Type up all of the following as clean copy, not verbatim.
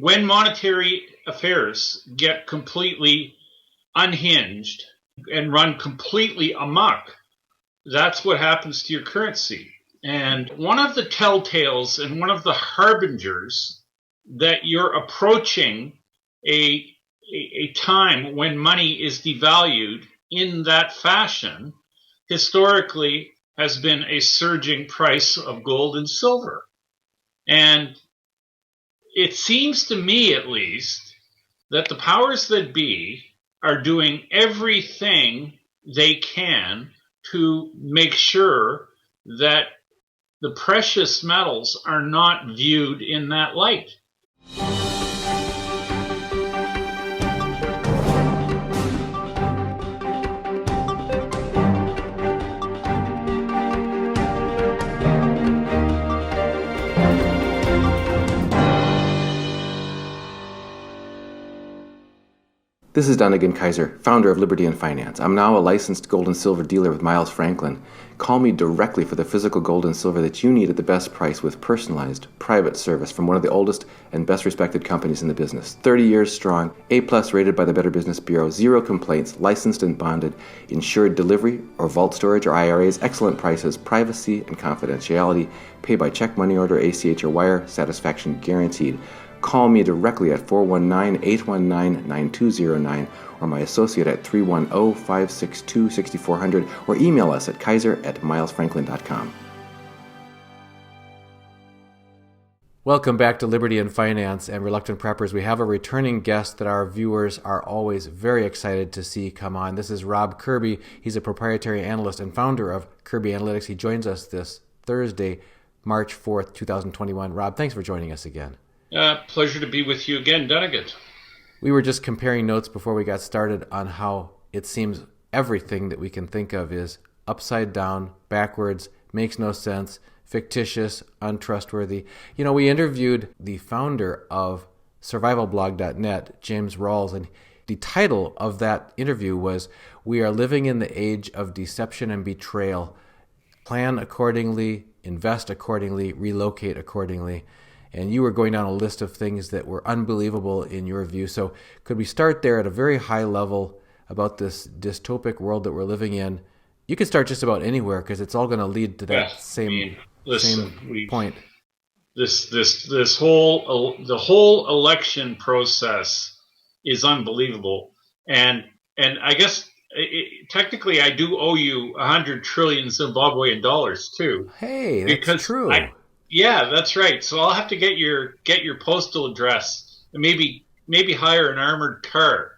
when monetary affairs get completely unhinged and run completely amok, that's what happens to your currency. And one of the telltales and one of the harbingers that you're approaching a time when money is devalued in that fashion historically has been a surging price of gold and silver. And it seems to me, at least, that the powers that be are doing everything they can to make sure that the precious metals are not viewed in that light. This is Dunnigan Kaiser, founder of Liberty and Finance. I'm now a licensed gold and silver dealer with Miles Franklin. Call me directly for the physical gold and silver that you need at the best price with personalized, private service from one of the oldest and best respected companies in the business. 30 years strong, A+ rated by the Better Business Bureau, 0 complaints, licensed and bonded, insured delivery or vault storage or IRAs, excellent prices, privacy and confidentiality, pay by check, money order, ACH or wire, satisfaction guaranteed. Call me directly at 419-819-9209 or my associate at 310-562-6400 or email us at kaiser@milesfranklin.com. Welcome back to Liberty and Finance and Reluctant Preppers. We have a returning guest that our viewers are always very excited to see come on. This is Rob Kirby. He's a proprietary analyst and founder of Kirby Analytics. He joins us this Thursday, March 4th, 2021. Rob, thanks for joining us again. Pleasure to be with you again, Dunnigan. We were just comparing notes before we got started on how it seems everything that we can think of is upside down, backwards, makes no sense, fictitious, untrustworthy. You know, we interviewed the founder of survivalblog.net, James Rawls, and the title of that interview was, "We are living in the age of deception and betrayal. Plan accordingly, invest accordingly, relocate accordingly." And you were going down a list of things that were unbelievable in your view. So could we start there at a very high level about this dystopic world that we're living in? You could start just about anywhere because it's all going to lead to that same point. The whole election process is unbelievable, and I guess technically I do owe you 100 trillion Zimbabwean dollars too. Hey, that's true. Yeah, that's right. So I'll have to get your postal address and maybe hire an armored car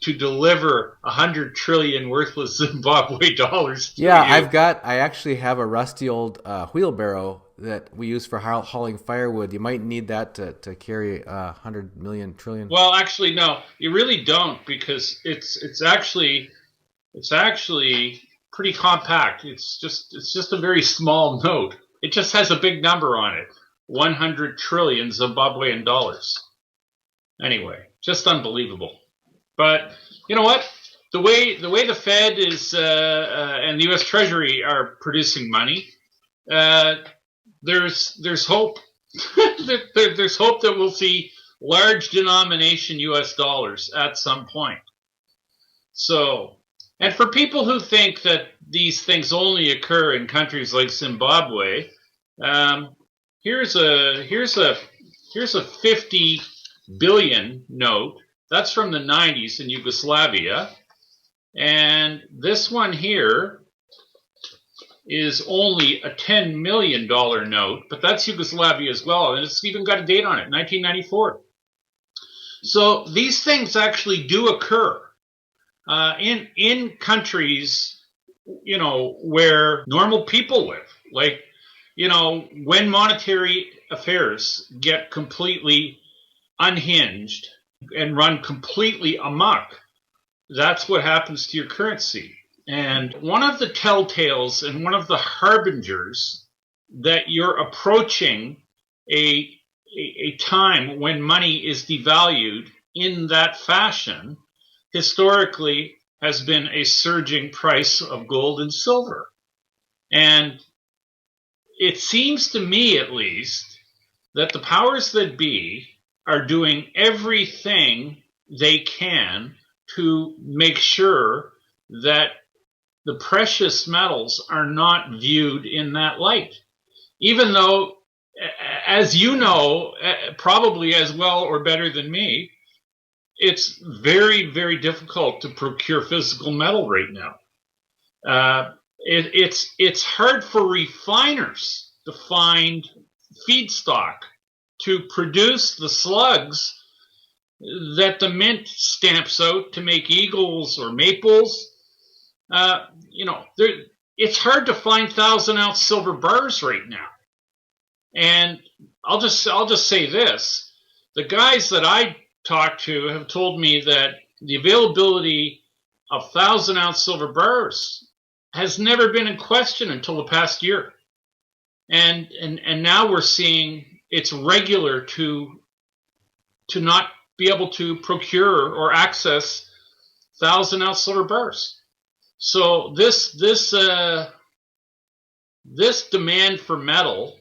to deliver 100 trillion worthless Zimbabwe dollars. Yeah, I actually have a rusty old wheelbarrow that we use for hauling firewood. You might need that to carry 100 million trillion. Well, actually, no, you really don't, because it's actually pretty compact. It's just a very small note. It just has a big number on it, 100 trillion Zimbabwean dollars. Anyway, just unbelievable. But you know what? The way the Fed is and the U.S. Treasury are producing money, there's hope. There's hope that we'll see large denomination U.S. dollars at some point. So, and for people who think that these things only occur in countries like Zimbabwe, here's a 50 billion note. That's from the 90s in Yugoslavia, and this one here is only a $10 million note, but that's Yugoslavia as well, and it's even got a date on it, 1994. So these things actually do occur in countries, you know, where normal people live. Like, you know, when monetary affairs get completely unhinged and run completely amok, that's what happens to your currency. And one of the telltales and one of the harbingers that you're approaching a time when money is devalued in that fashion historically has been a surging price of gold and silver. And it seems to me, at least, that the powers that be are doing everything they can to make sure that the precious metals are not viewed in that light. Even though, as you know, probably as well or better than me, it's very, very difficult to procure physical metal right now. It's hard for refiners to find feedstock to produce the slugs that the mint stamps out to make eagles or maples. It's hard to find 1,000-ounce silver bars right now. And I'll just say this: the guys that I talked to have told me that the availability of 1,000-ounce silver bars has never been in question until the past year, and now we're seeing it's regular to not be able to procure or access 1,000-ounce silver bars. So this demand for metal,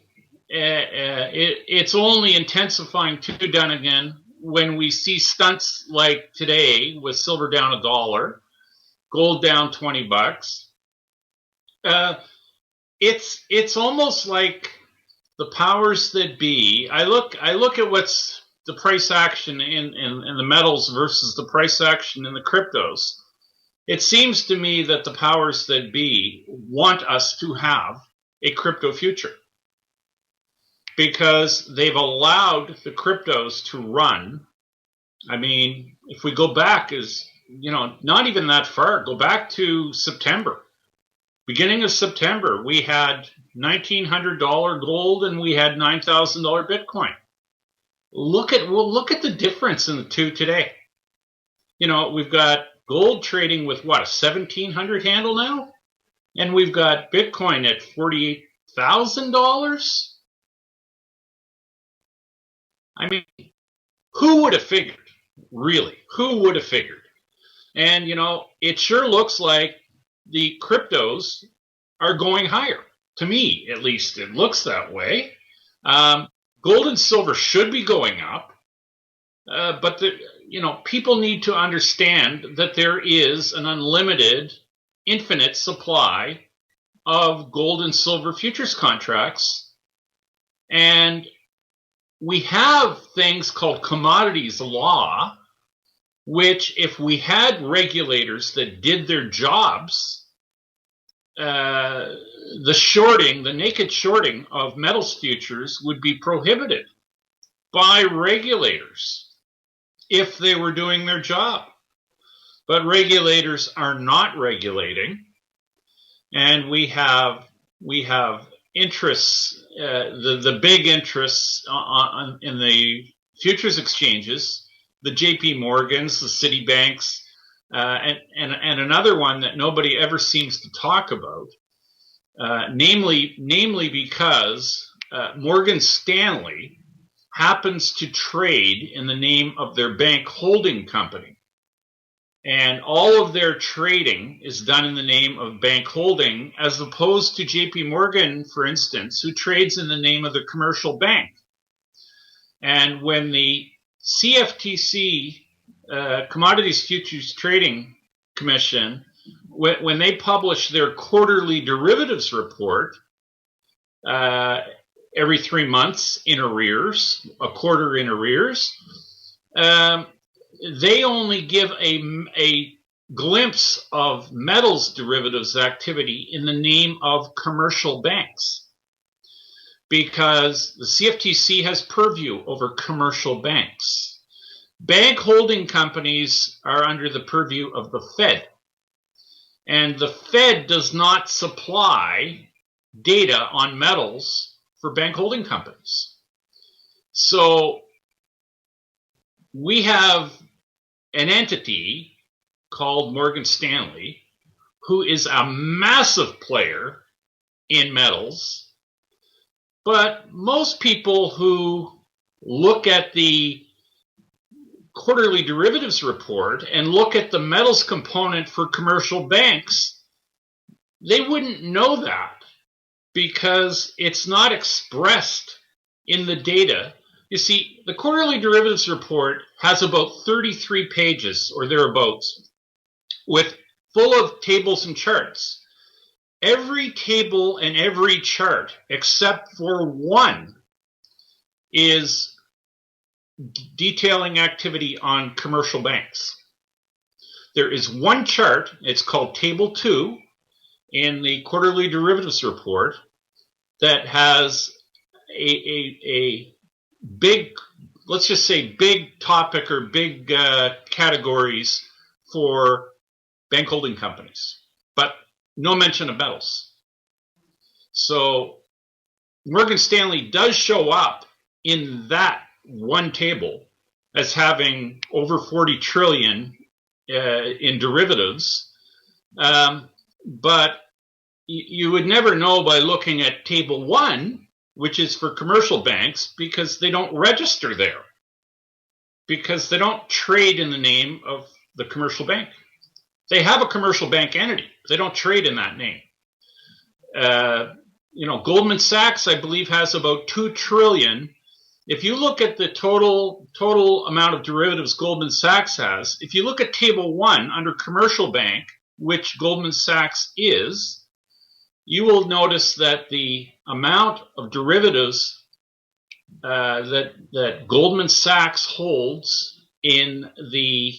it's only intensifying to Dunnigan when we see stunts like today with silver down $1, gold down $20. It's almost like the powers that be. I look at what's the price action in the metals versus the price action in the cryptos. It seems to me that the powers that be want us to have a crypto future because they've allowed the cryptos to run. I mean, if we go back not even that far, go back to September. Beginning of September, we had $1,900 gold and we had $9,000 Bitcoin. Look at the difference in the two today. We've got gold trading with what, a 1,700 handle now? And we've got Bitcoin at $48,000? I mean, who would have figured? Really, who would have figured? And, it sure looks like the cryptos are going higher. To me, at least, it looks that way. Gold and silver should be going up. But people need to understand that there is an unlimited, infinite supply of gold and silver futures contracts. And we have things called commodities law, which if we had regulators that did their jobs, the naked shorting of metals futures would be prohibited by regulators if they were doing their job. But regulators are not regulating, and we have interests, the big interests in the futures exchanges, the JP Morgans, the Citibanks, and another one that nobody ever seems to talk about, namely because Morgan Stanley happens to trade in the name of their bank holding company. And all of their trading is done in the name of bank holding, as opposed to JP Morgan, for instance, who trades in the name of the commercial bank. And when the CFTC, Commodities Futures Trading Commission, when they publish their quarterly derivatives report, every 3 months in arrears, a quarter in arrears, they only give a glimpse of metals derivatives activity in the name of commercial banks, because the CFTC has purview over commercial banks. Bank holding companies are under the purview of the Fed, and the Fed does not supply data on metals for bank holding companies. So we have an entity called Morgan Stanley, who is a massive player in metals, but most people who look at the quarterly derivatives report and look at the metals component for commercial banks, they wouldn't know that because it's not expressed in the data You see, the quarterly derivatives report has about 33 pages or thereabouts with full of tables and charts. Every table and every chart, except for one, is detailing activity on commercial banks. There is one chart, it's called Table 2, in the quarterly derivatives report that has a big, let's just say big topic or big categories for bank holding companies, but no mention of metals. So Morgan Stanley does show up in that one table as having over 40 trillion in derivatives, but you would never know by looking at table 1, which is for commercial banks, because they don't register there, because they don't trade in the name of the commercial bank. They have a commercial bank entity. They don't trade in that name. Goldman Sachs, I believe, has about 2 trillion. If you look at the total amount of derivatives Goldman Sachs has, if you look at table 1 under commercial bank, which Goldman Sachs is, you will notice that the amount of derivatives that Goldman Sachs holds in the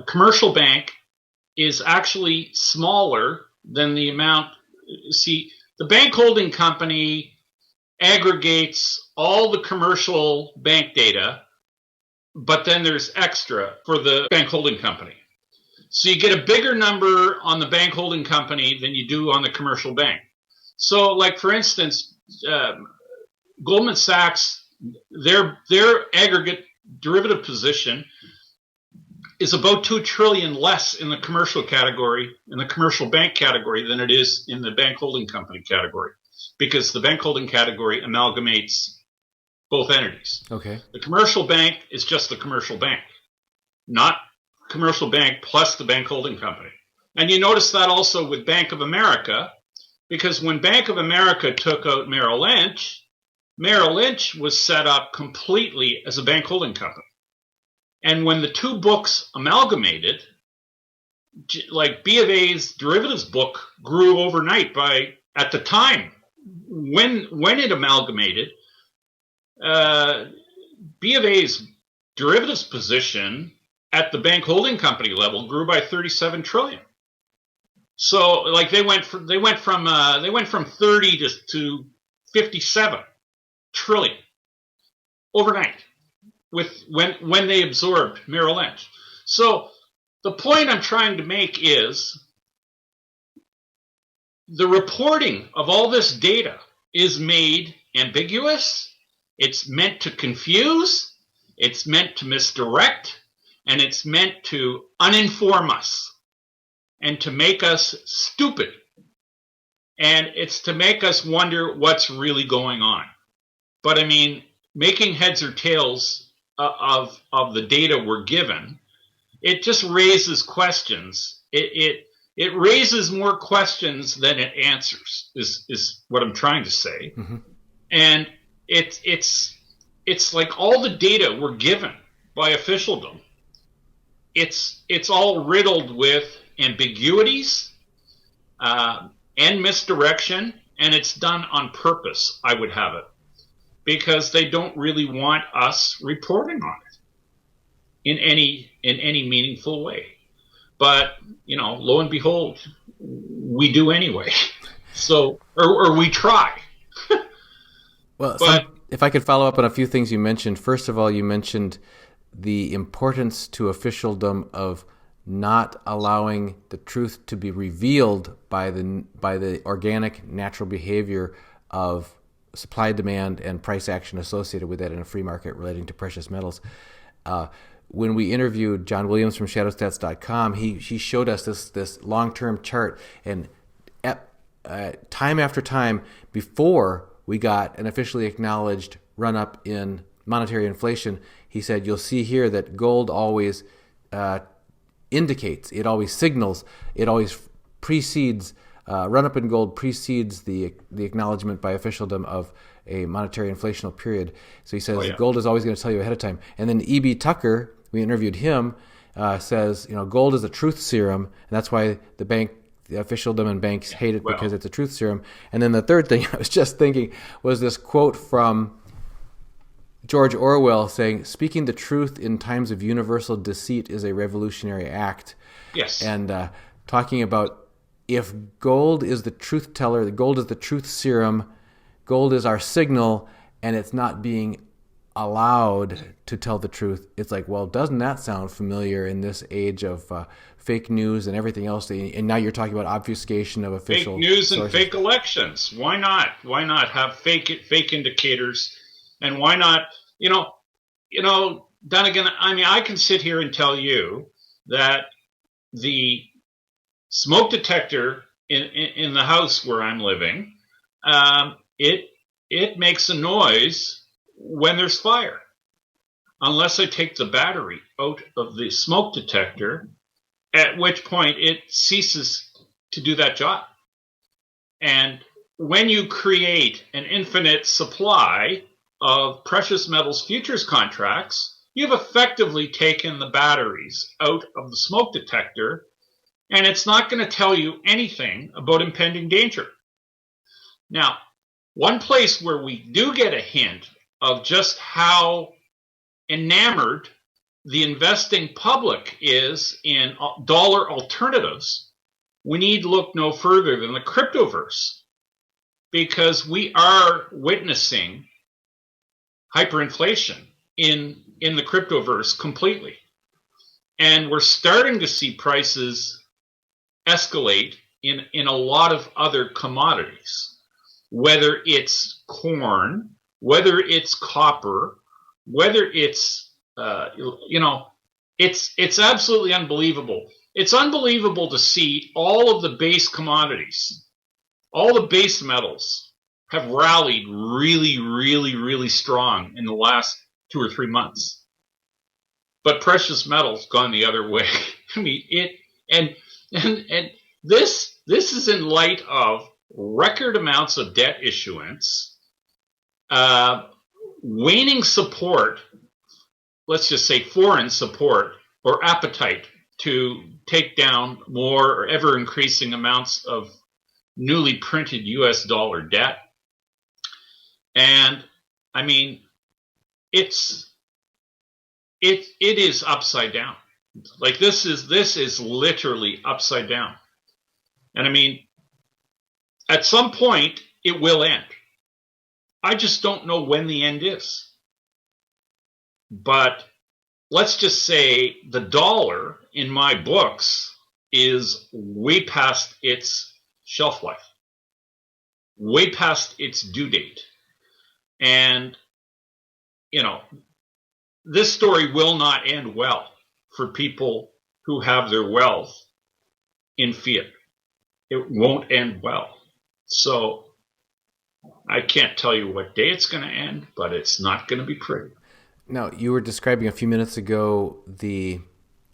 commercial bank is actually smaller than the amount. See, the bank holding company aggregates all the commercial bank data, but then there's extra for the bank holding company. So you get a bigger number on the bank holding company than you do on the commercial bank. So, like, for instance, Goldman Sachs, their aggregate derivative position is about 2 trillion less in the commercial category, in the commercial bank category, than it is in the bank holding company category, because the bank holding category amalgamates both entities. Okay. The commercial bank is just the commercial bank, not commercial bank plus the bank holding company. And you notice that also with Bank of America, because when Bank of America took out Merrill Lynch was set up completely as a bank holding company. And when the two books amalgamated, like B of A's derivatives book grew overnight by, at the time, when it amalgamated, B of A's derivatives position at the bank holding company level grew by 37 trillion. So, like, they went from 30 to 57 trillion overnight when they absorbed Merrill Lynch. So the point I'm trying to make is the reporting of all this data is made ambiguous. It's meant to confuse. It's meant to misdirect. And it's meant to uninform us and to make us stupid. And it's to make us wonder what's really going on. But I mean, making heads or tails of the data we're given, it just raises questions. It raises more questions than it answers, is what I'm trying to say. Mm-hmm. And it's like all the data we're given by officialdom, it's all riddled with ambiguities and misdirection, and it's done on purpose, I would have it, because they don't really want us reporting on it in any meaningful way. But, lo and behold, we do anyway. So, or we try. Well, if I could follow up on a few things you mentioned. First of all, you mentioned the importance to officialdom of not allowing the truth to be revealed by the organic natural behavior of supply, demand, and price action associated with that in a free market relating to precious metals. When we interviewed John Williams from shadowstats.com, he showed us this long-term chart, and time after time before we got an officially acknowledged run-up in monetary inflation, he said, you'll see here that gold always indicates, it always signals, it always precedes, run-up in gold precedes the acknowledgement by officialdom of a monetary inflational period. So he says yeah. gold is always going to tell you ahead of time. And then E.B. Tucker, we interviewed him, says, gold is a truth serum, and that's why the officialdom and banks hate it, because it's a truth serum. And then the third thing I was just thinking was this quote from George Orwell saying, "Speaking the truth in times of universal deceit is a revolutionary act." Yes. And talking about if gold is the truth teller, the gold is the truth serum, gold is our signal, and it's not being allowed to tell the truth. It's like, well, doesn't that sound familiar in this age of fake news and everything else? And now you're talking about obfuscation of official fake news sources. And fake elections. Why not? Why not have fake indicators? And why not? Dunnigan, I mean, I can sit here and tell you that the smoke detector in the house where I'm living, it makes a noise when there's fire, unless I take the battery out of the smoke detector, at which point it ceases to do that job. And when you create an infinite supply of precious metals futures contracts, you've effectively taken the batteries out of the smoke detector, and it's not going to tell you anything about impending danger. Now, one place where we do get a hint of just how enamored the investing public is in dollar alternatives, we need look no further than the cryptoverse, because we are witnessing hyperinflation in the cryptoverse completely. And we're starting to see prices escalate in a lot of other commodities, whether it's corn, whether it's copper, whether it's it's absolutely unbelievable. It's unbelievable to see all of the base commodities, all the base metals have rallied really, really, really strong in the last 2 or 3 months. But precious metals gone the other way. I mean, and this is in light of record amounts of debt issuance, waning support, let's just say foreign support or appetite to take down more or ever increasing amounts of newly printed US dollar debt. And I mean, it is upside down. Like this is literally upside down. And I mean, at some point it will end. I just don't know when the end is. But let's just say the dollar in my books is way past its shelf life, way past its due date. And, this story will not end well for people who have their wealth in fiat. It won't end well. So I can't tell you what day it's going to end, but it's not going to be pretty. Now, you were describing a few minutes ago the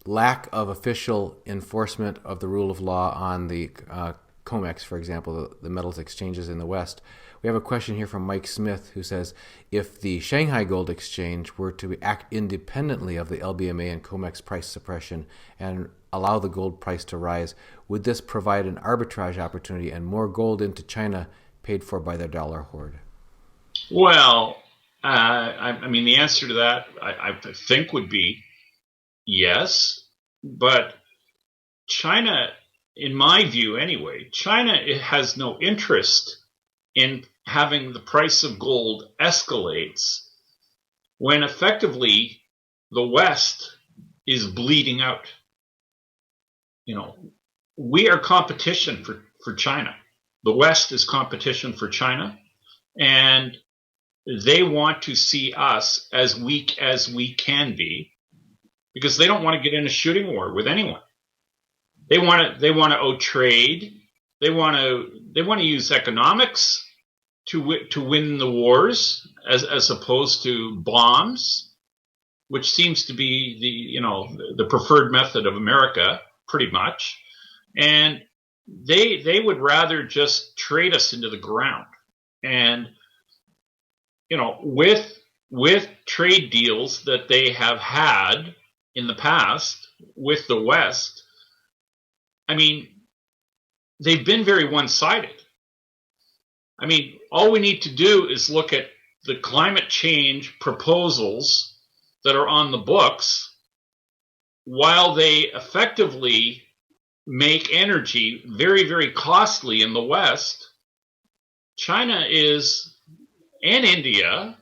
lack of official enforcement of the rule of law on the COMEX, for example, the metals exchanges in the West. We have a question here from Mike Smith, who says, if the Shanghai Gold Exchange were to act independently of the LBMA and COMEX price suppression and allow the gold price to rise, would this provide an arbitrage opportunity and more gold into China paid for by their dollar hoard? Well, I mean, the answer to that, I think, would be yes. But China, in my view anyway, China has no interest in having the price of gold escalates when effectively the West is bleeding out. We are competition for China. The West is competition for China, and they want to see us as weak as we can be because they don't want to get in a shooting war with anyone. They want to owe trade. They want to use economics to win the wars as opposed to bombs, which seems to be the preferred method of America pretty much. And they would rather just trade us into the ground. And with trade deals that they have had in the past with the West, I mean, they've been very one-sided. I mean, all we need to do is look at the climate change proposals that are on the books. While they effectively make energy very, very costly in the West, China and India,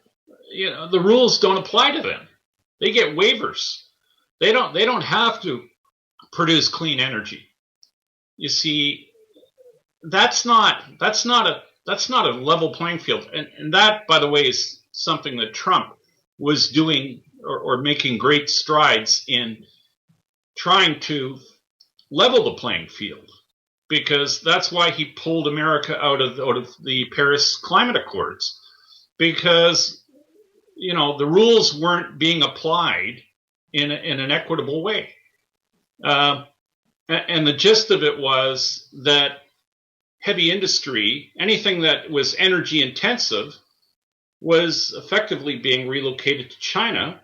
the rules don't apply to them. They get waivers. They don't have to produce clean energy. You see, that's not a level playing field. And that, by the way, is something that Trump was doing or making great strides in trying to level the playing field, because that's why he pulled America out of the Paris Climate Accords, because the rules weren't being applied in an equitable way. And the gist of it was that heavy industry, anything that was energy intensive, was effectively being relocated to China,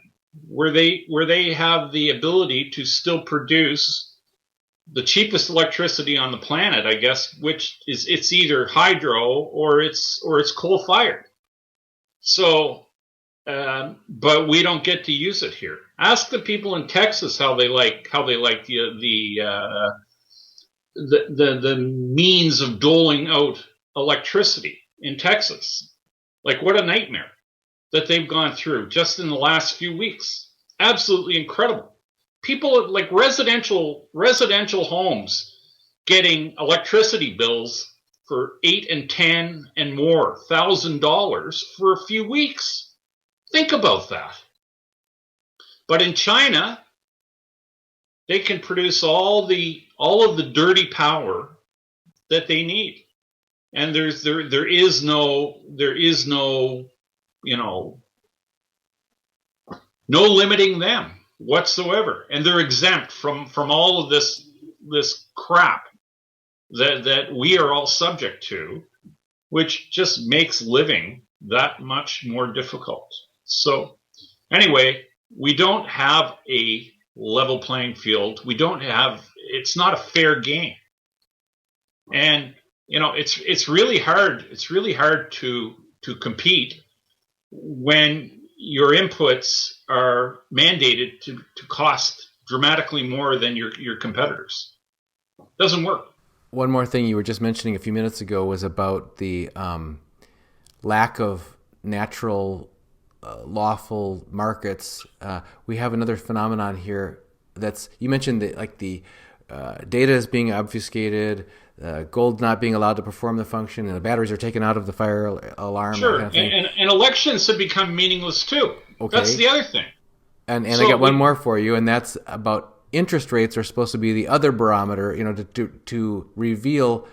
where they have the ability to still produce the cheapest electricity on the planet, I guess, which is it's either hydro or it's coal fired. So, but we don't get to use it here. Ask the people in Texas how they like the means of doling out electricity in Texas. Like, what a nightmare that they've gone through just in the last few weeks. Absolutely incredible. People like residential homes getting electricity bills for $8,000 and $10,000 and more $1,000 for a few weeks. Think about that. But in China, they can produce all of the dirty power that they need, and there is no no limiting them whatsoever, and they're exempt from all of this crap that we are all subject to, which just makes living that much more difficult. So anyway, we don't have a level playing field. It's not a fair game. And it's really hard. It's really hard to compete when your inputs are mandated to cost dramatically more than your competitors. Doesn't work. One more thing you were just mentioning a few minutes ago was about the lack of natural lawful markets. We have another phenomenon here that's, you mentioned that, the data is being obfuscated, gold not being allowed to perform the function, and the batteries are taken out of the fire alarm. Sure, kind of thing. And elections have become meaningless too. Okay. That's the other thing. And so I got one more for you, and that's about interest rates are supposed to be the other barometer, to reveal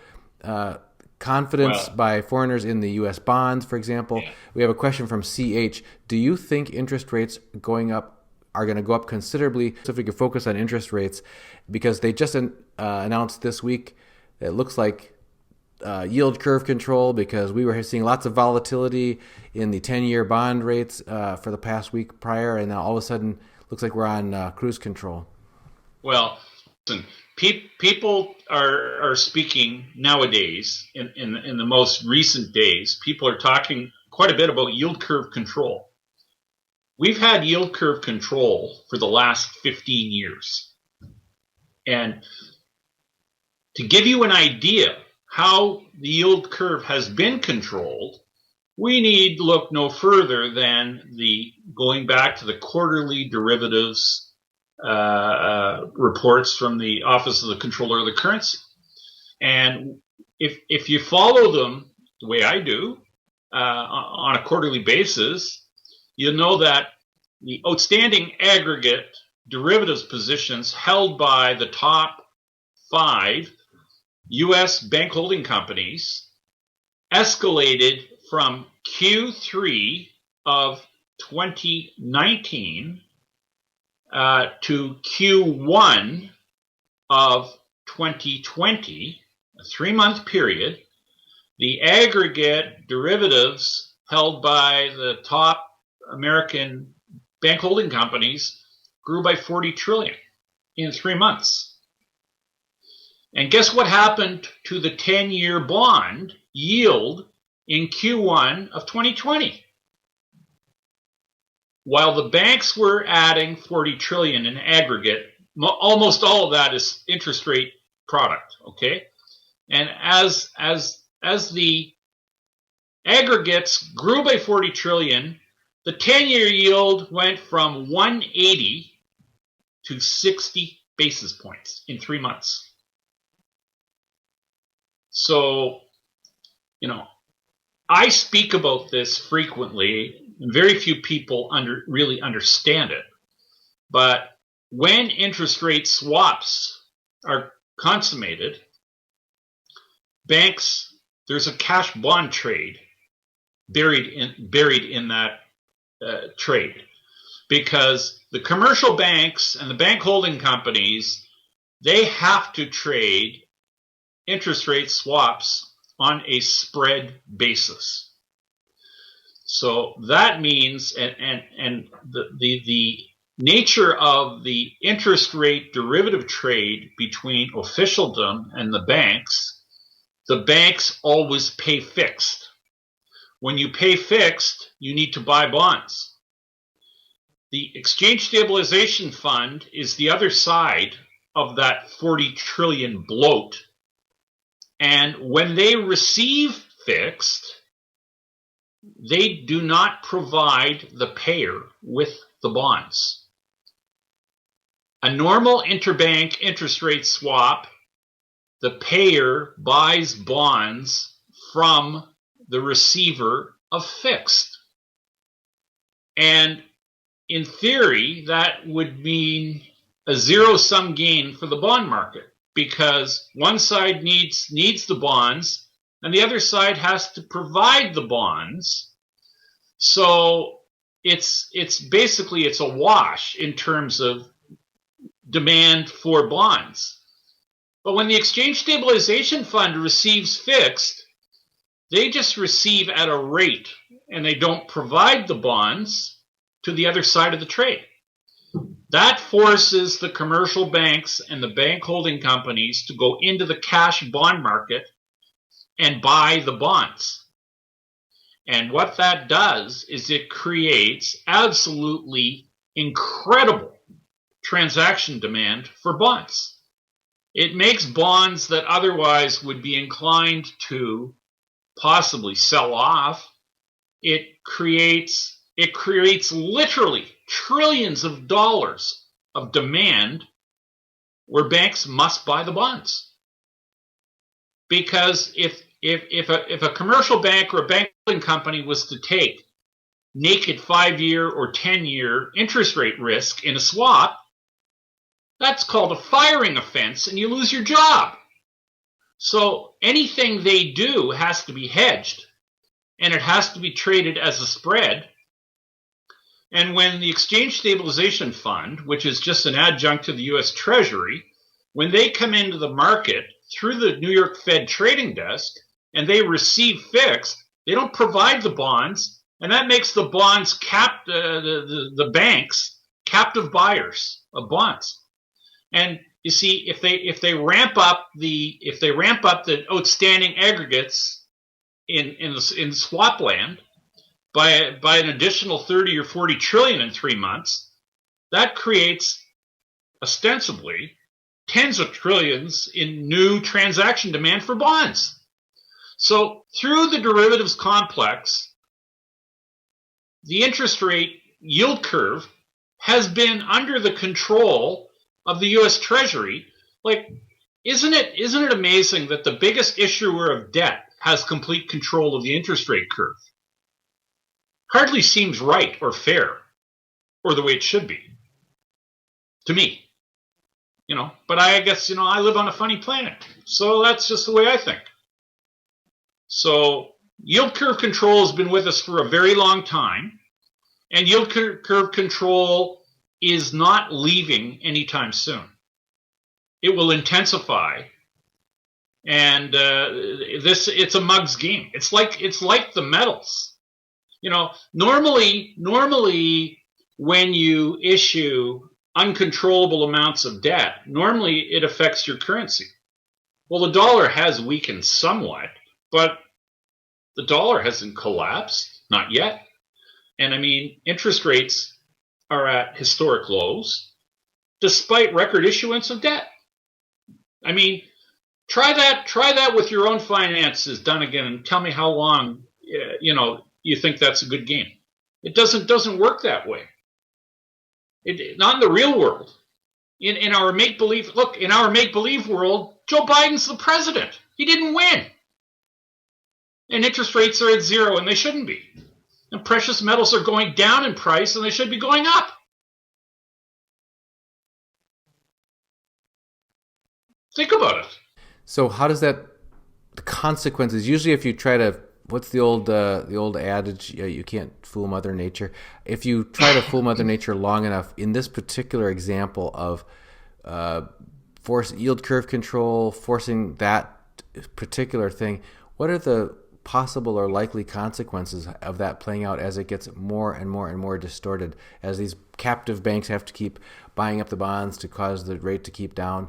confidence by foreigners in the U.S. bonds, for example. Yeah. We have a question from CH. Do you think interest rates are going to go up considerably? So if we could focus on interest rates, because they just announced this week, it looks like yield curve control, because we were seeing lots of volatility in the 10-year bond rates for the past week prior, and now all of a sudden looks like we're on cruise control. Well, listen, people are speaking nowadays, in the most recent days, people are talking quite a bit about yield curve control. We've had yield curve control for the last 15 years. And to give you an idea how the yield curve has been controlled, we need look no further than going back to the quarterly derivatives reports from the Office of the Comptroller of the Currency. And if you follow them the way I do on a quarterly basis, you'll know that the outstanding aggregate derivatives positions held by the top 5 U.S. bank holding companies escalated from Q3 of 2019 to Q1 of 2020, a 3-month period. The aggregate derivatives held by the top American bank holding companies grew by 40 trillion in 3 months. And guess what happened to the 10-year bond yield in Q1 of 2020? While the banks were adding 40 trillion in aggregate, almost all of that is interest rate product, okay? And as the aggregates grew by 40 trillion, the 10-year yield went from 180 to 60 basis points in 3 months. So, I speak about this frequently, and very few people really understand it. But when interest rate swaps are consummated, banks, there's a cash bond trade buried in that trade, because the commercial banks and the bank holding companies, they have to trade interest rate swaps on a spread basis. So that means, and the nature of the interest rate derivative trade between officialdom and the banks always pay fixed. When you pay fixed, you need to buy bonds. The Exchange Stabilization Fund is the other side of that 40 trillion bloat. And when they receive fixed, they do not provide the payer with the bonds. A normal interbank interest rate swap, the payer buys bonds from the receiver of fixed. And in theory, that would mean a zero-sum gain for the bond market, because one side needs the bonds and the other side has to provide the bonds. So it's basically a wash in terms of demand for bonds. But when the Exchange Stabilization Fund receives fixed, they just receive at a rate and they don't provide the bonds to the other side of the trade. That forces the commercial banks and the bank holding companies to go into the cash bond market and buy the bonds. And what that does is it creates absolutely incredible transaction demand for bonds. It makes bonds that otherwise would be inclined to possibly sell off. It creates literally trillions of dollars of demand where banks must buy the bonds. Because if a commercial bank or a banking company was to take naked 5-year or 10-year interest rate risk in a swap, that's called a firing offense and you lose your job. So anything they do has to be hedged and it has to be traded as a spread. And when the Exchange Stabilization Fund, which is just an adjunct to the U.S. Treasury, when they come into the market through the New York Fed trading desk and they receive fixed, they don't provide the bonds, and that makes the bonds the banks captive buyers of bonds. And you see, if they ramp up the outstanding aggregates in swap land by an additional 30 or 40 trillion in 3 months, that creates ostensibly tens of trillions in new transaction demand for bonds. So through the derivatives complex, the interest rate yield curve has been under the control of the U.S. Treasury. Like, isn't it amazing that the biggest issuer of debt has complete control of the interest rate curve? Hardly seems right or fair or the way it should be to me. But I guess, I live on a funny planet. So that's just the way I think. So yield curve control has been with us for a very long time. And yield curve control is not leaving anytime soon. It will intensify. And it's a mug's game. It's like the metals. Normally when you issue uncontrollable amounts of debt, normally it affects your currency. Well, the dollar has weakened somewhat, but the dollar hasn't collapsed, not yet. And interest rates are at historic lows despite record issuance of debt. Try that with your own finances, Dunnigan, and tell me how long you think that's a good game. It doesn't work that way. Not in the real world. In our make-believe world, Joe Biden's the president. He didn't win. And interest rates are at zero, and they shouldn't be. And precious metals are going down in price, and they should be going up. Think about it. So how does the consequences, usually if you try to, what's the old adage, you can't fool Mother Nature. If you try to fool Mother Nature long enough, in this particular example of force yield curve control, forcing that particular thing, what are the possible or likely consequences of that playing out as it gets more and more and more distorted, as these captive banks have to keep buying up the bonds to cause the rate to keep down?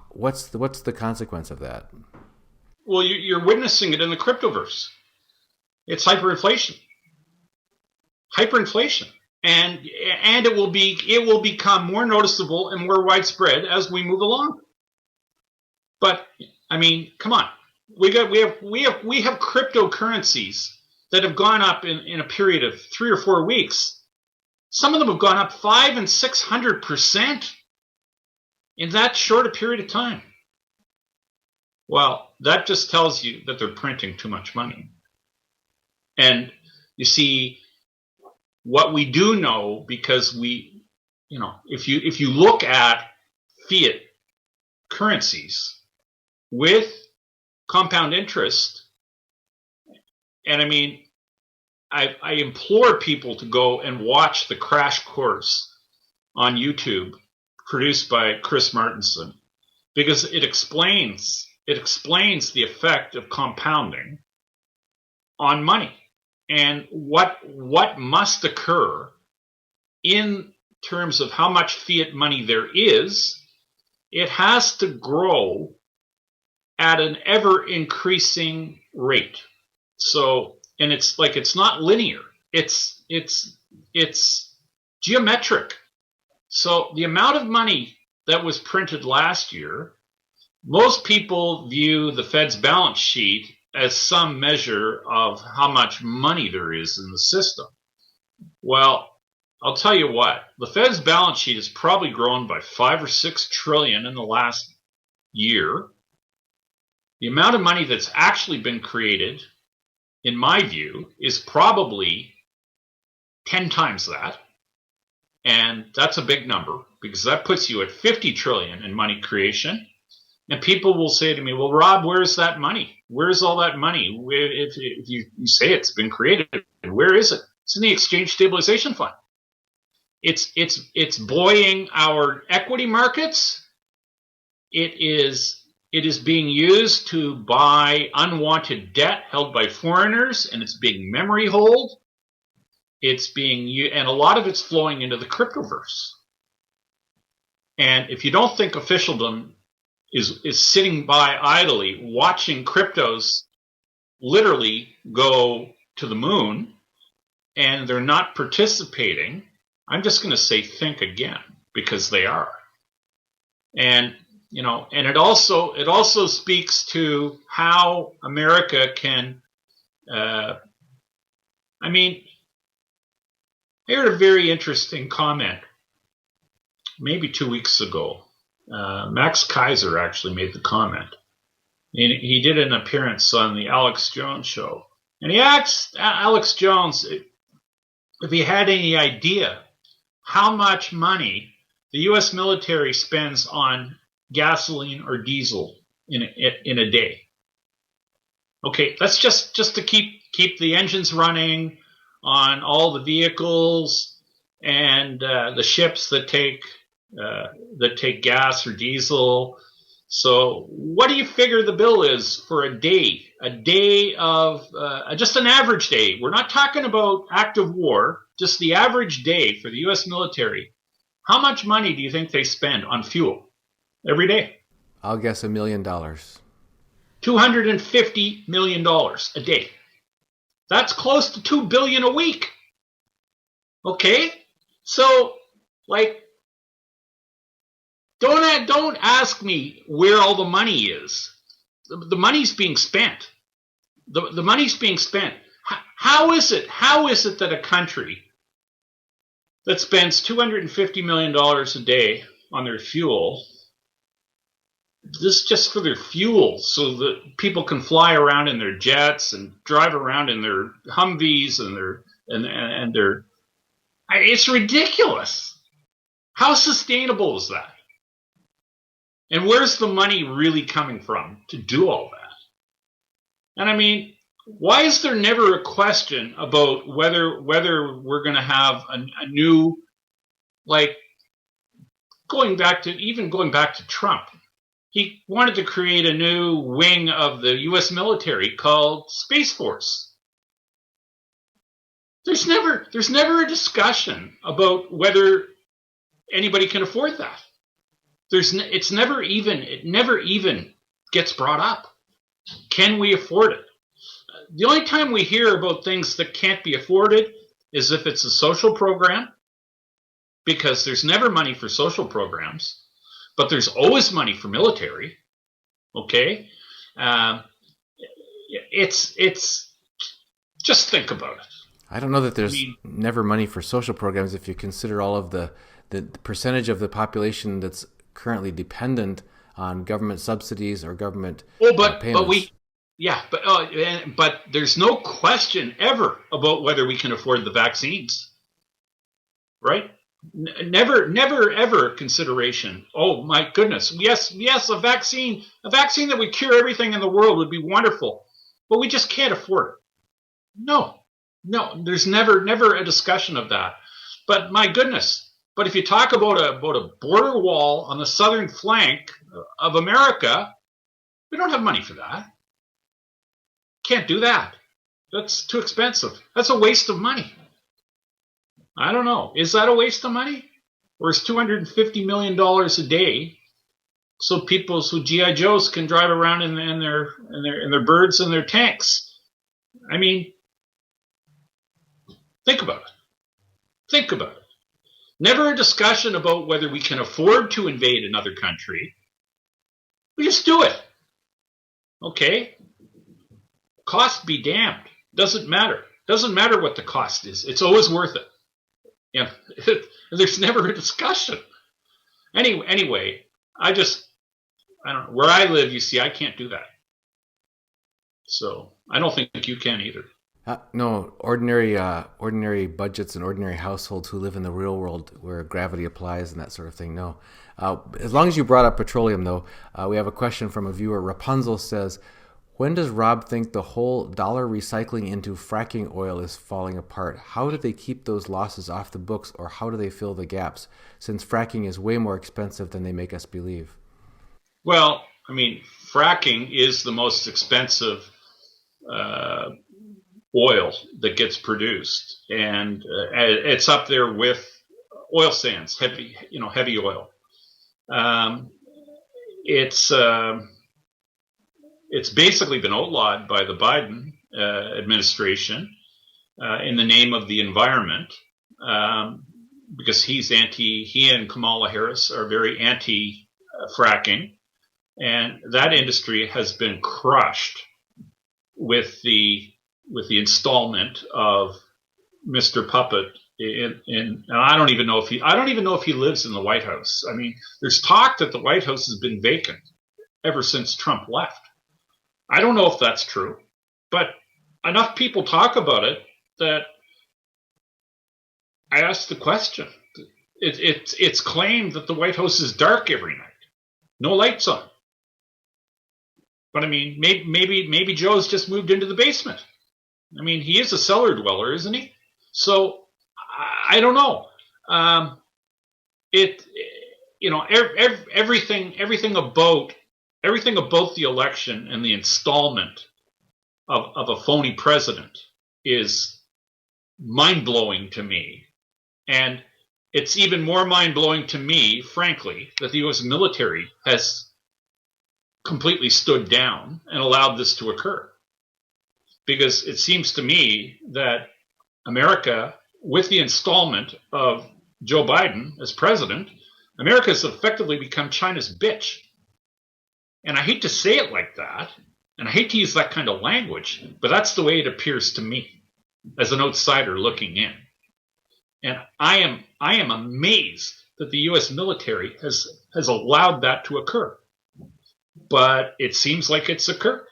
What's the consequence of that? Well, you're witnessing it in the cryptoverse. It's hyperinflation, and it will become more noticeable and more widespread as we move along. But come on, we have cryptocurrencies that have gone up in a period of 3 or 4 weeks. Some of them have gone up 500% and 600% in that short a period of time. Well, that just tells you that they're printing too much money. And you see, what we do know, because if you look at fiat currencies with compound interest, and I implore people to go and watch the crash course on YouTube produced by Chris Martenson, because it explains the effect of compounding on money and what must occur in terms of how much fiat money there is. It has to grow at an ever increasing rate. So, and it's not linear. It's geometric. So the amount of money that was printed last year, most people view the Fed's balance sheet as some measure of how much money there is in the system. Well, I'll tell you what, the Fed's balance sheet has probably grown by 5 or 6 trillion in the last year. The amount of money that's actually been created, in my view, is probably 10 times that. And that's a big number, because that puts you at 50 trillion in money creation. And people will say to me, well, Rob, where's that money? Where's all that money? If you say it's been created, where is it? It's in the Exchange Stabilization Fund. It's buoying our equity markets. It is being used to buy unwanted debt held by foreigners, and it's being memory hold. And a lot of it's flowing into the cryptoverse. And if you don't think officialdom is sitting by idly watching cryptos literally go to the moon, and they're not participating, I'm just going to say think again, because they are. And and it also speaks to how America can. I heard a very interesting comment maybe 2 weeks ago. Max Kaiser actually made the comment. He did an appearance on the Alex Jones show, and he asked Alex Jones if he had any idea how much money the U.S. military spends on gasoline or diesel in a day. Okay, that's just to keep the engines running on all the vehicles and the ships that take gas or diesel. So what do you figure the bill is for a day? A day of just an average day. We're not talking about active war, just the average day for the U.S. military. How much money do you think they spend on fuel every day? I'll guess $1 million. $250 million a day. That's close to $2 billion a week. Okay? So, like, don't ask me where all the money is. The money's being spent. The money's being spent. How is it that a country that spends $250 million a day on their fuel, this just for their fuel, so that people can fly around in their jets and drive around in their Humvees and their it's ridiculous. How sustainable is that? And where's the money really coming from to do all that? And I mean, why is there never a question about whether we're going to have a new, like, going back to Trump? He wanted to create a new wing of the U.S. military called Space Force. There's never a discussion about whether anybody can afford that. It never even gets brought up. Can we afford it? The only time we hear about things that can't be afforded is if it's a social program, because there's never money for social programs, but there's always money for military. Okay, it's just think about it. I don't know that there's never money for social programs if you consider all of the percentage of the population that's currently dependent on government subsidies or government payments. But there's no question ever about whether we can afford the vaccines, right? Never ever a consideration. Oh my goodness, yes, a vaccine that would cure everything in the world would be wonderful, but we just can't afford it. No, there's never a discussion of that. But my goodness. But if you talk about a border wall on the southern flank of America, we don't have money for that. Can't do that. That's too expensive. That's a waste of money. I don't know. Is that a waste of money? Or is $250 million a day so GI Joes can drive around in their birds and their tanks? I mean, think about it. Never a discussion about whether we can afford to invade another country. We just do it. Okay? Cost be damned. Doesn't matter. Doesn't matter what the cost is. It's always worth it. Yeah. There's never a discussion. Anyway, I don't know. Where I live, you see, I can't do that. So I don't think you can either. No, ordinary budgets and ordinary households who live in the real world where gravity applies and that sort of thing, no. As long as you brought up petroleum, though, we have a question from a viewer. Rapunzel says, when does Rob think the whole dollar recycling into fracking oil is falling apart? How do they keep those losses off the books, or how do they fill the gaps, since fracking is way more expensive than they make us believe? Well, I mean, fracking is the most expensive oil that gets produced, and it's up there with oil sands, heavy oil. It's basically been outlawed by the Biden administration in the name of the environment, because he and Kamala Harris are very anti-fracking, and that industry has been crushed with the installment of Mr. Puppet and I don't even know if he lives in the White House. I mean, there's talk that the White House has been vacant ever since Trump left. I don't know if that's true, but enough people talk about it that I asked the question. It's claimed that the White House is dark every night, no lights on. But I mean, maybe Joe's just moved into the basement. I mean, he is a cellar dweller, isn't he? So I don't know. Everything about everything about the election and the installment of a phony president is mind-blowing to me. And it's even more mind-blowing to me, frankly, that the U.S. military has completely stood down and allowed this to occur. Because it seems to me that America, with the installment of Joe Biden as president, America has effectively become China's bitch. And I hate to say it like that, and I hate to use that kind of language, but that's the way it appears to me as an outsider looking in. And I am amazed that the U.S. military has allowed that to occur. But it seems like it's occurred.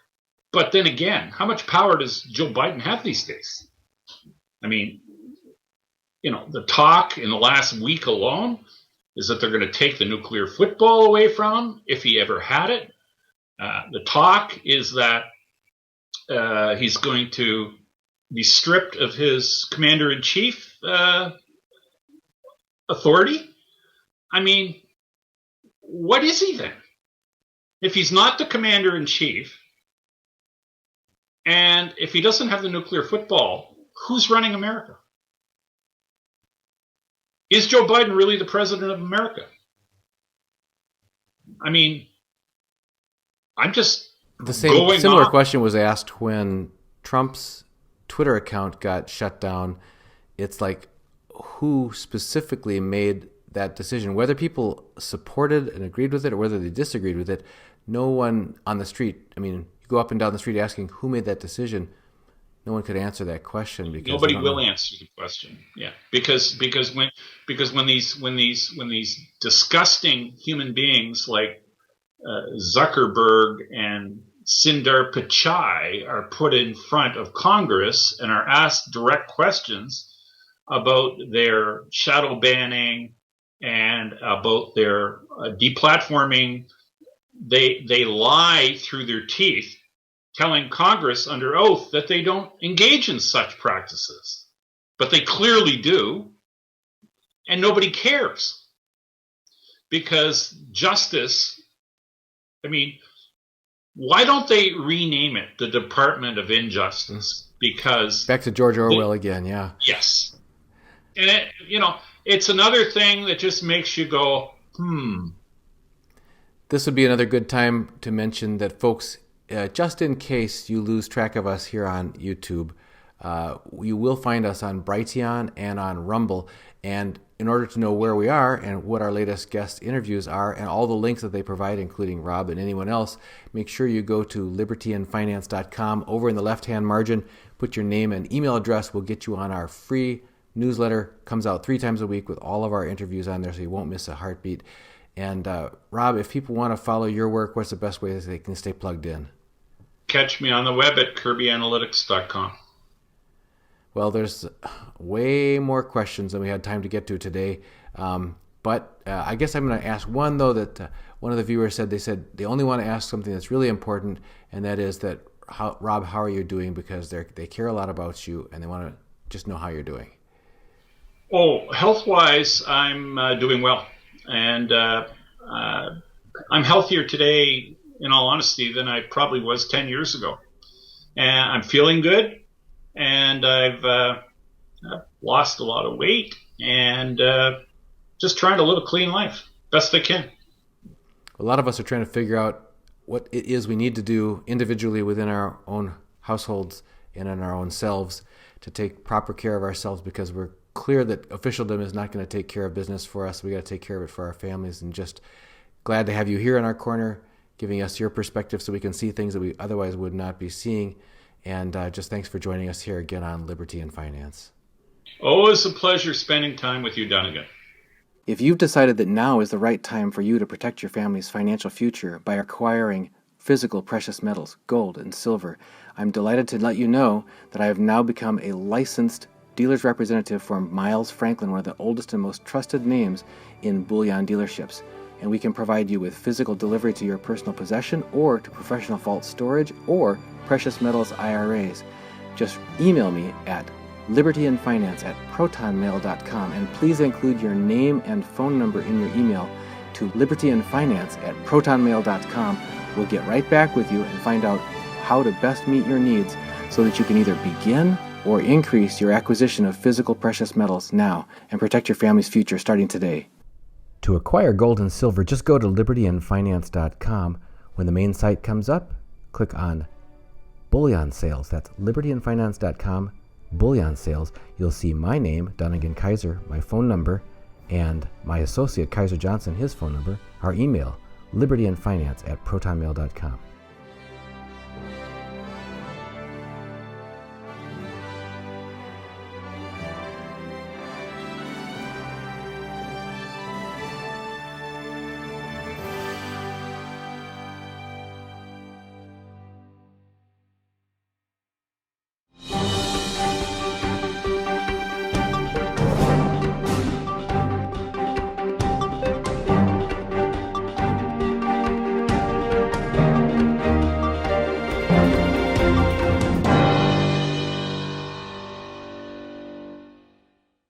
But then again, how much power does Joe Biden have these days? I mean, the talk in the last week alone is that they're going to take the nuclear football away from him if he ever had it. The talk is that he's going to be stripped of his commander-in-chief authority. I mean, what is he then? If he's not the commander-in-chief, and if he doesn't have the nuclear football, who's running America? Is Joe Biden really the president of America? I mean, I'm just the similar question was asked when Trump's Twitter account got shut down. It's like, who specifically made that decision? Whether people supported and agreed with it or whether they disagreed with it, no one on the street, I mean, you go up and down the street asking who made that decision, no one could answer that question because nobody will answer the question. Yeah, because when these disgusting human beings like Zuckerberg and Sundar Pichai are put in front of Congress and are asked direct questions about their shadow banning and about their deplatforming, they lie through their teeth, telling Congress under oath that they don't engage in such practices. But they clearly do, and nobody cares. Because justice, I mean, why don't they rename it the Department of Injustice? Because back to George Orwell again, yeah. Yes. And it's another thing that just makes you go, This would be another good time to mention that, folks, just in case you lose track of us here on YouTube, you will find us on Brighteon and on Rumble. And in order to know where we are and what our latest guest interviews are and all the links that they provide, including Rob and anyone else, make sure you go to libertyandfinance.com. Over in the left-hand margin, put your name and email address. We'll get you on our free newsletter. Comes out 3 times a week with all of our interviews on there, so you won't miss a heartbeat. And Rob, if people want to follow your work, what's the best way that they can stay plugged in? Catch me on the web at kirbyanalytics.com. Well, there's way more questions than we had time to get to today. But I guess I'm going to ask one, though, that one of the viewers said they only want to ask something that's really important, and that is that, Rob, how are you doing? Because they care a lot about you, and they want to just know how you're doing. Oh, health-wise, I'm doing well. And I'm healthier today, in all honesty, than I probably was 10 years ago. And I'm feeling good, and I've lost a lot of weight, and just trying to live a clean life best I can. A lot of us are trying to figure out what it is we need to do individually within our own households and in our own selves to take proper care of ourselves, because we're clear that officialdom is not going to take care of business for us. We got to take care of it for our families, and just glad to have you here in our corner, giving us your perspective so we can see things that we otherwise would not be seeing. And just thanks for joining us here again on Liberty and Finance. Always a pleasure spending time with you, Donegan. If you've decided that now is the right time for you to protect your family's financial future by acquiring physical precious metals, gold and silver, I'm delighted to let you know that I have now become a licensed dealer's representative for Miles Franklin, one of the oldest and most trusted names in bullion dealerships. And we can provide you with physical delivery to your personal possession or to professional vault storage or precious metals IRAs. Just email me at libertyandfinance@protonmail.com, and please include your name and phone number in your email to libertyandfinance@protonmail.com. We'll get right back with you and find out how to best meet your needs so that you can either begin or increase your acquisition of physical precious metals now and protect your family's future starting today. To acquire gold and silver, just go to libertyandfinance.com. When the main site comes up, click on Bullion Sales. That's libertyandfinance.com, Bullion Sales. You'll see my name, Donegan Kaiser, my phone number, and my associate, Kaiser Johnson, his phone number, our email, libertyandfinance@protonmail.com.